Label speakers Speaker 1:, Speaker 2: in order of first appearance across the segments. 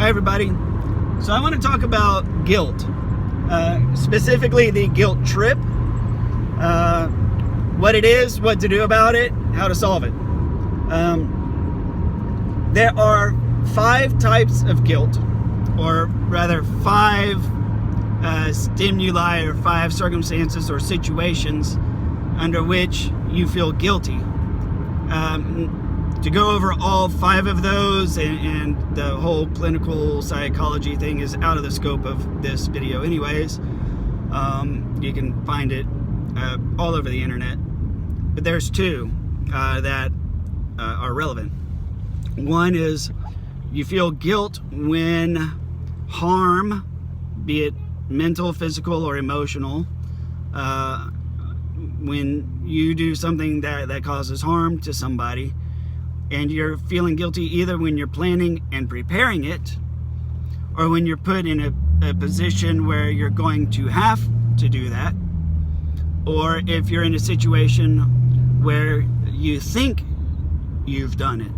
Speaker 1: Hi everybody. So I want to talk about guilt, specifically the guilt trip, what it is, what to do about it, how to solve it. There are 5 types of guilt, or rather 5 stimuli or 5 circumstances or situations under which you feel guilty. To go over all 5 of those and the whole clinical psychology thing is out of the scope of this video anyways. You can find it all over the internet. But there's 2 that are relevant. One is you feel guilt when harm, be it mental, physical, or emotional, when you do something that causes harm to somebody, and you're feeling guilty either when you're planning and preparing it, or when you're put in a position where you're going to have to do that, or if you're in a situation where you think you've done it.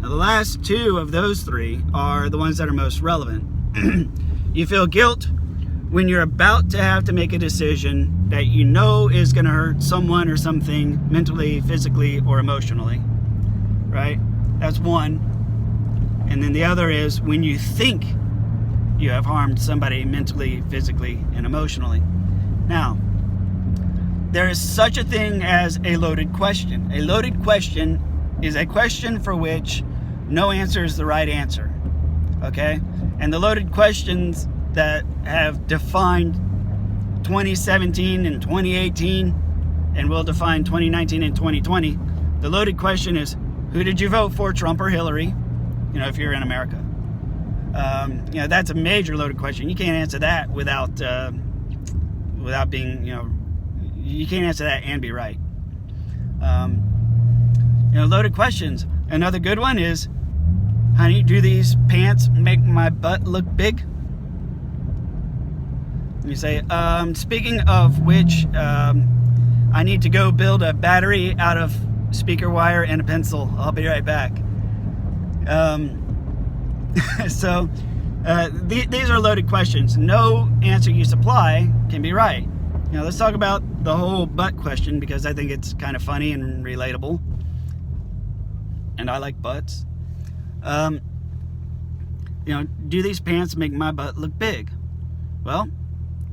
Speaker 1: Now, the last 2 of those 3 are the ones that are most relevant. You feel guilt when you're about to have to make a decision that you know is going to hurt someone or something mentally, physically, or emotionally. Right? That's one. And then the other is when you think you have harmed somebody mentally, physically, and emotionally. Now, there is such a thing as a loaded question. A loaded question is a question for which no answer is the right answer. Okay? And the loaded questions that have defined 2017 and 2018 and will define 2019 and 2020, the loaded question is, who did you vote for, Trump or Hillary? You know, if you're in America. You know, that's a major loaded question. You can't answer that without being, you can't answer that and be right. Loaded questions. Another good one is, honey, do these pants make my butt look big? And you say, speaking of which, I need to go build a battery out of speaker wire and a pencil. I'll be right back. So these are loaded questions. No answer you supply can be right. Let's talk about the whole butt question, because I think it's kind of funny and relatable, and I like butts. Do these pants make my butt look big? Well,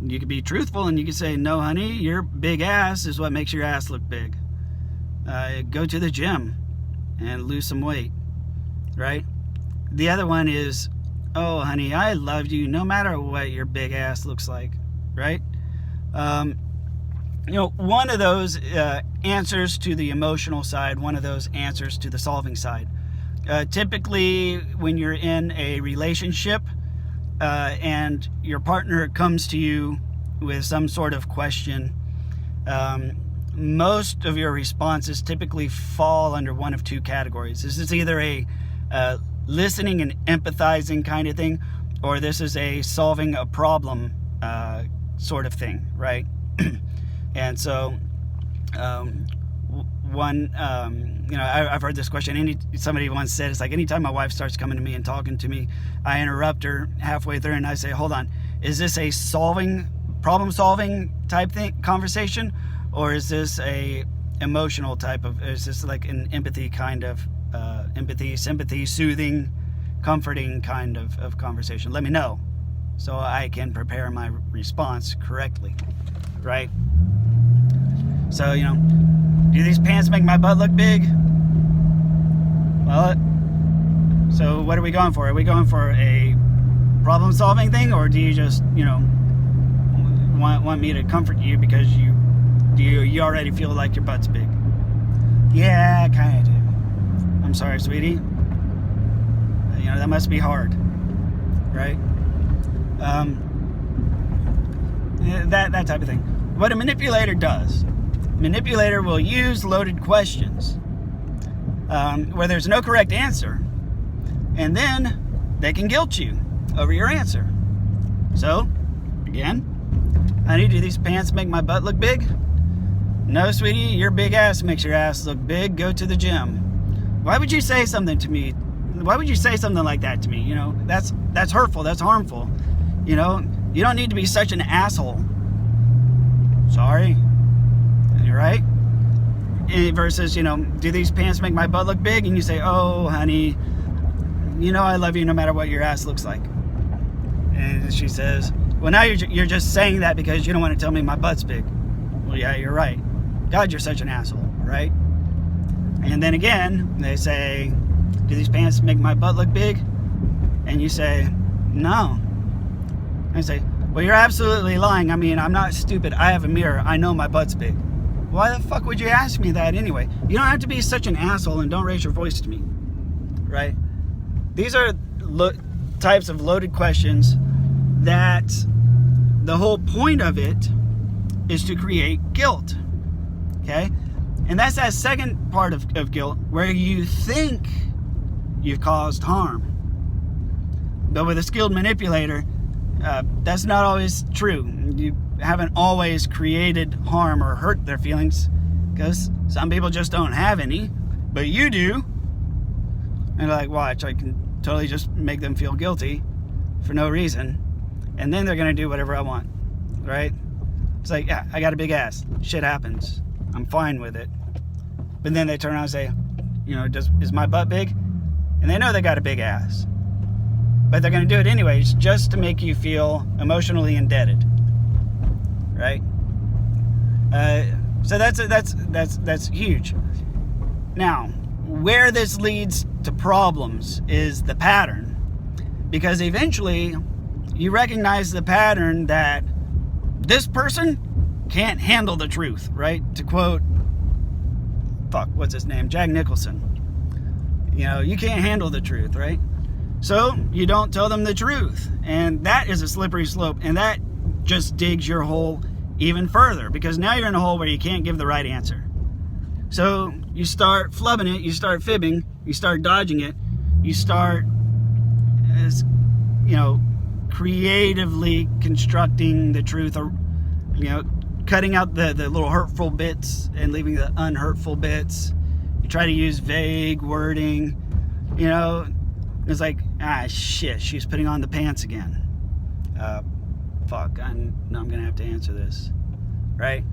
Speaker 1: you could be truthful and you could say, no honey, your big ass is what makes your ass look big. Go to the gym and lose some weight, right? The other one is, oh honey, I love you no matter what your big ass looks like, right? One of those answers to the emotional side, one of those answers to the solving side. Typically when you're in a relationship and your partner comes to you with some sort of question, most of your responses typically fall under one of 2 categories. This is either a listening and empathizing kind of thing, or this is a solving a problem sort of thing, right? And so I've heard this question. Somebody once said, it's like, anytime my wife starts coming to me and talking to me, I interrupt her halfway through and I say, hold on, is this a problem solving type conversation, or is this a emotional type of, is this like an empathy kind of empathy, sympathy, soothing, comforting kind of conversation? Let me know so I can prepare my response correctly, right? So, do these pants make my butt look big? Well, so what are we going for? Are we going for a problem solving thing, or do you just, want me to comfort you because you already feel like your butt's big? Yeah, I kind of do. I'm sorry, sweetie. That must be hard, right? That type of thing. What a manipulator does. Manipulator will use loaded questions where there's no correct answer, and then they can guilt you over your answer. So, again, honey, do these pants make my butt look big? No, sweetie, your big ass makes your ass look big. Go to the gym. Why would you say something to me why would you say something like that to me? You know, that's hurtful, that's harmful. You know, you don't need to be such an asshole. Sorry. You're right. Versus, you know, do these pants make my butt look big? And you say, oh, honey, you know I love you no matter what your ass looks like. And she says, well, now you're just saying that because you don't want to tell me my butt's big. Well, yeah, you're right. God, you're such an asshole, right? And then again, they say, do these pants make my butt look big? And you say, no. And I say, well, you're absolutely lying. I mean, I'm not stupid. I have a mirror. I know my butt's big. Why the fuck would you ask me that anyway? You don't have to be such an asshole, and don't raise your voice to me, right? These are types of loaded questions that the whole point of it is to create guilt, okay? And that's that second part of guilt, where you think you've caused harm. But with a skilled manipulator, that's not always true. You haven't always created harm or hurt their feelings, because some people just don't have any, but you do. And they're like, watch, I can totally just make them feel guilty for no reason, and then they're gonna do whatever I want, right? It's like, yeah, I got a big ass. Shit happens. I'm fine with it. But then they turn around and say, you know, is my butt big? And they know they got a big ass, but they're gonna do it anyways, just to make you feel emotionally indebted, right? So that's huge. Now, where this leads to problems is the pattern, because eventually you recognize the pattern that this person can't handle the truth, right? To quote, what's his name? Jack Nicholson. You know, you can't handle the truth, right? So you don't tell them the truth, and that is a slippery slope, and that just digs your hole even further, because now you're in a hole where you can't give the right answer. So you start flubbing it, you start fibbing, you start dodging it, you start, you know, creatively constructing the truth, or, you know, cutting out the little hurtful bits and leaving the unhurtful bits. You try to use vague wording, you know. It's like, shit, she's putting on the pants again. I know I'm gonna have to answer this, right?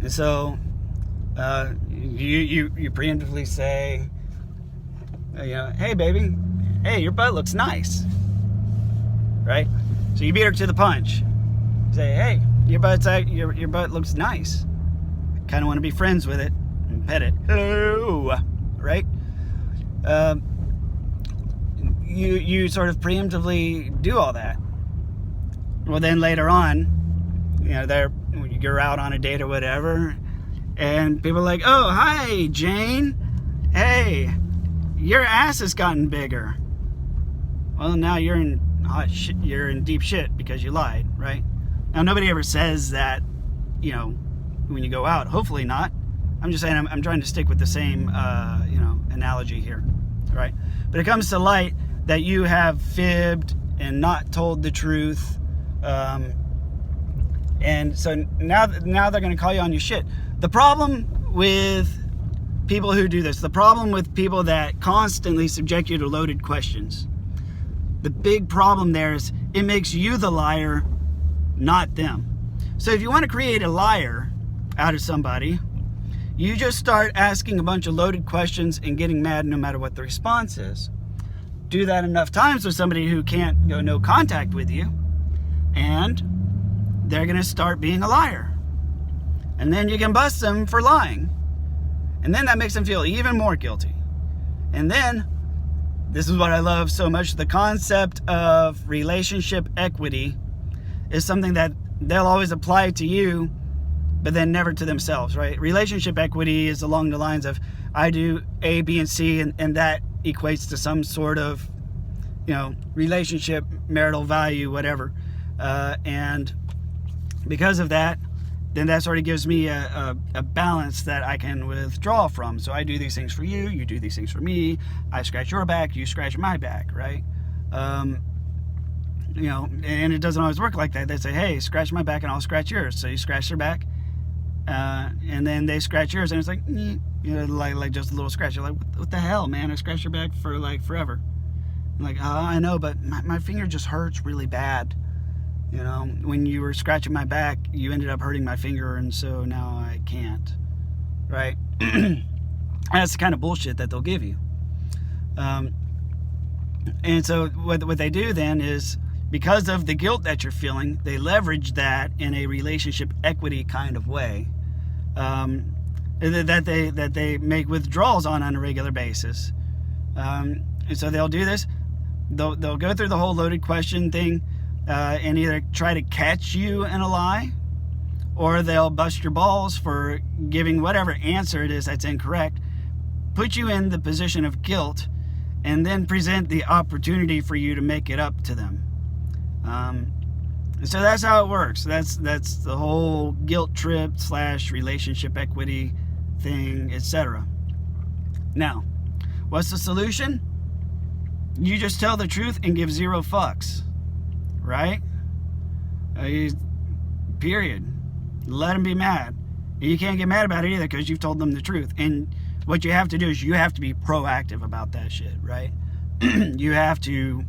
Speaker 1: And so you preemptively say, you know, hey baby, hey, your butt looks nice, right? So you beat her to the punch. Say, hey, your butt looks nice. I kind of want to be friends with it and pet it. Hello, right? You sort of preemptively do all that. Well, then later on, you know, you're out on a date or whatever, and people are like, oh, hi, Jane. Hey, your ass has gotten bigger. Well, now you're in hot shit. You're in deep shit because you lied, right? Now, nobody ever says that, you know, when you go out. Hopefully not. I'm just saying I'm trying to stick with the same, you know, analogy here, right? But it comes to light that you have fibbed and not told the truth. And so now they're going to call you on your shit. The problem with people who do this, the problem with people that constantly subject you to loaded questions, the big problem there is it makes you the liar, not them. So if you want to create a liar out of somebody, you just start asking a bunch of loaded questions and getting mad no matter what the response is. Do that enough times with somebody who can't go no contact with you, and they're going to start being a liar. And then you can bust them for lying. And then that makes them feel even more guilty. And then, this is what I love so much, the concept of relationship equity is something that they'll always apply to you, but then never to themselves, right? Relationship equity is along the lines of, I do A, B, and C, and that equates to some sort of, you know, relationship, marital value, whatever. And because of that, then that sort of gives me a balance that I can withdraw from. So I do these things for you, you do these things for me, I scratch your back, you scratch my back, right? You know, and it doesn't always work like that. They say, hey, scratch my back and I'll scratch yours. So you scratch their back, and then they scratch yours, and it's like, you You know, like just a little scratch. You're like, what the hell, man? I scratched your back for like forever. I'm like, oh, I know, but my finger just hurts really bad. You know, when you were scratching my back, you ended up hurting my finger, and so now I can't. Right? That's the kind of bullshit that they'll give you. And so what they do then is, because of the guilt that you're feeling, they leverage that in a relationship equity kind of way. That they make withdrawals on a regular basis. And so they'll do this. They'll go through the whole loaded question thing, and either try to catch you in a lie, or they'll bust your balls for giving whatever answer it is that's incorrect, put you in the position of guilt, and then present the opportunity for you to make it up to them. So that's how it works. That's the whole guilt trip / relationship equity thing, etc. Now, what's the solution? You just tell the truth and give 0 fucks, right? Period. Let them be mad. And you can't get mad about it either, because you've told them the truth. And what you have to do is you have to be proactive about that shit, right? You have to,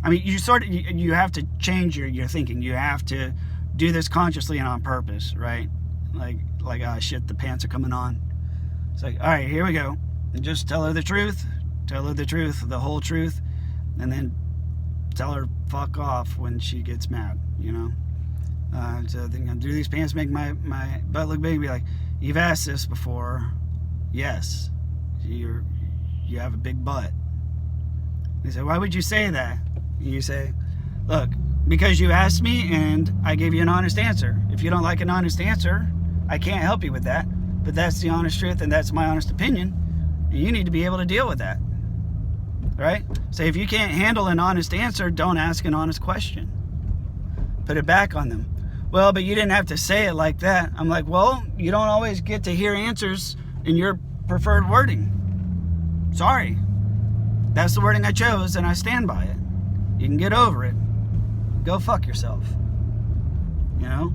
Speaker 1: I mean, you have to change your thinking. You have to do this consciously and on purpose, right? Like, shit, the pants are coming on. It's like, all right, here we go. And just tell her the truth, the whole truth, and then tell her fuck off when she gets mad, you know? So they're gonna do these pants make my butt look big? Be like, you've asked this before. Yes, you have a big butt. They say, why would you say that? And you say, look, because you asked me and I gave you an honest answer. If you don't like an honest answer, I can't help you with that. But that's the honest truth, and that's my honest opinion. And you need to be able to deal with that. Right? So if you can't handle an honest answer, don't ask an honest question. Put it back on them. Well, but you didn't have to say it like that. I'm like, well, you don't always get to hear answers in your preferred wording. Sorry. That's the wording I chose, and I stand by it. You can get over it. Go fuck yourself. You know?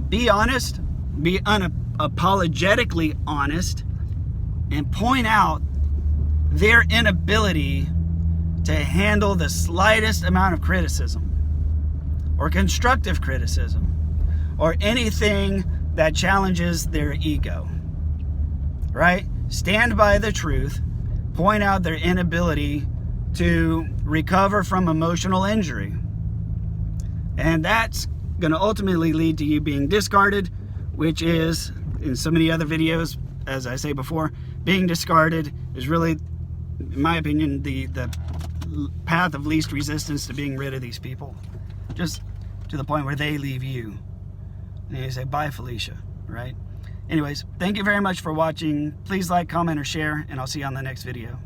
Speaker 1: Be honest. Be unapologetically honest. And point out their inability to handle the slightest amount of criticism, or constructive criticism, or anything that challenges their ego. Right? Stand by the truth. Point out their inability to recover from emotional injury. And that's going to ultimately lead to you being discarded, which is, in so many other videos, as I say before, being discarded is really, in my opinion, the path of least resistance to being rid of these people. Just to the point where they leave you. And you say, bye, Felicia, right? Anyways, thank you very much for watching. Please like, comment, or share, and I'll see you on the next video.